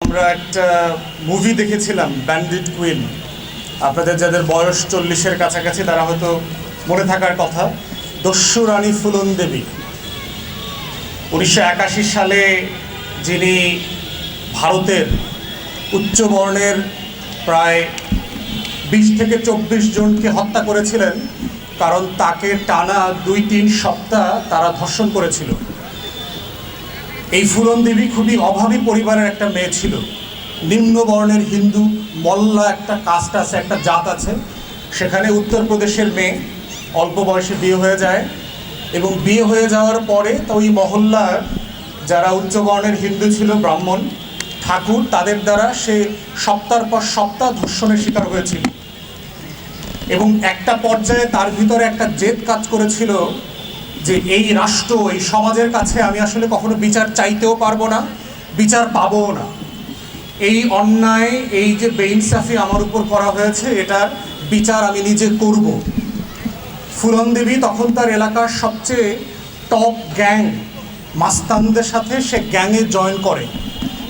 আমরা একটা মুভি দেখেছিলাম ব্যান্ডিট কুইন। আপনাদের যাদের বয়স 40-এর কাছাকাছি তারা হয়তো মনে থাকার কথা, দস্যু রানী ফুলন দেবী। 1981 সালে যিনি ভারতের উচ্চ বর্ণের প্রায় 20 থেকে 24 জনকে হত্যা করেছিলেন, কারণ তাকে টানা 2-3 সপ্তাহ তারা ধর্ষণ করেছিল। এই ফুলন দেবী খুবই অভাবী পরিবারের একটা মেয়ে ছিল। নিম্ন বর্ণের হিন্দু মল্লা একটা কাস্ট আছে, একটা জাত আছে, সেখানে উত্তরপ্রদেশের মেয়ে, অল্প বয়সে বিয়ে হয়ে যায় এবং বিয়ে হয়ে যাওয়ার পরে তো ওই মহল্লার যারা উচ্চ বর্ণের হিন্দু ছিল, ব্রাহ্মণ ঠাকুর, তাদের দ্বারা সে সপ্তাহের পর সপ্তাহ ধর্ষণের শিকার হয়েছিল। এবং একটা পর্যায়ে তার ভিতরে একটা জেদ কাজ করেছিল যে এই রাষ্ট্র, এই সমাজের কাছে আমি আসলে কখনো বিচার চাইতেও পারবো না, বিচার পাবও না। এই অন্যায়, এই যে বেইনসাফি আমার উপর করা হয়েছে, এটার বিচার আমি নিজে করব। ফুলন দেবী তখন তার এলাকার সবচেয়ে টপ গ্যাং মাস্তানদের সাথে সে গ্যাংয়ে জয়েন করে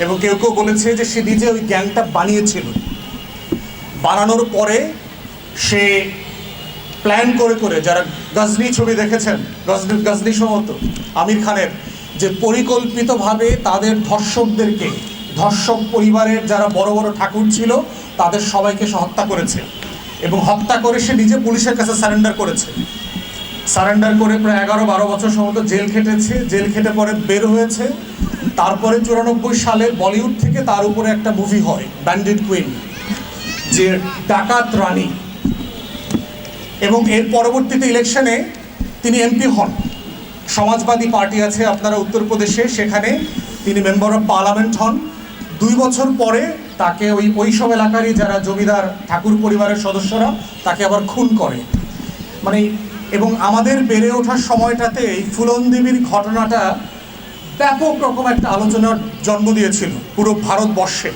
এবং কেউ কেউ বলেছে যে সে নিজে ওই গ্যাংটা বানিয়েছিল। বানানোর পরে সে প্ল্যান করে করে, যারা গজনি ছবি দেখেছেন, গজনি সমত আমির খানের, যে পরিকল্পিতভাবে তাদের ধর্ষকদেরকে, ধর্ষক পরিবারের যারা বড় বড় ঠাকুর ছিল তাদের সবাইকে সে হত্যা করেছে এবং হত্যা করে সে নিজে পুলিশের কাছে সারেন্ডার করেছে। সারেন্ডার করে প্রায় 11-12 বছর সম্ভবত জেল খেটেছে। জেল খেটে পরে বের হয়েছে। তারপরে 94 সালে বলিউড থেকে তার উপরে একটা মুভি হয় ব্যান্ডিট কুইন, যে ডাকাত রানী। এবং এর পরবর্তীতে ইলেকশনে তিনি এমপি হন। সমাজবাদী পার্টি আছে আপনারা উত্তরপ্রদেশে, সেখানে তিনি মেম্বার অফ পার্লামেন্ট হন। 2 বছর পরে তাকে ওই সব এলাকারই যারা জমিদার ঠাকুর পরিবারের সদস্যরা তাকে আবার খুন করে। মানে এবং আমাদের বেড়ে ওঠার সময়টাতে এই ফুলন দেবীর ঘটনাটা ব্যাপক রকম একটা আলোচনার জন্ম দিয়েছিল পুরো ভারতবর্ষে।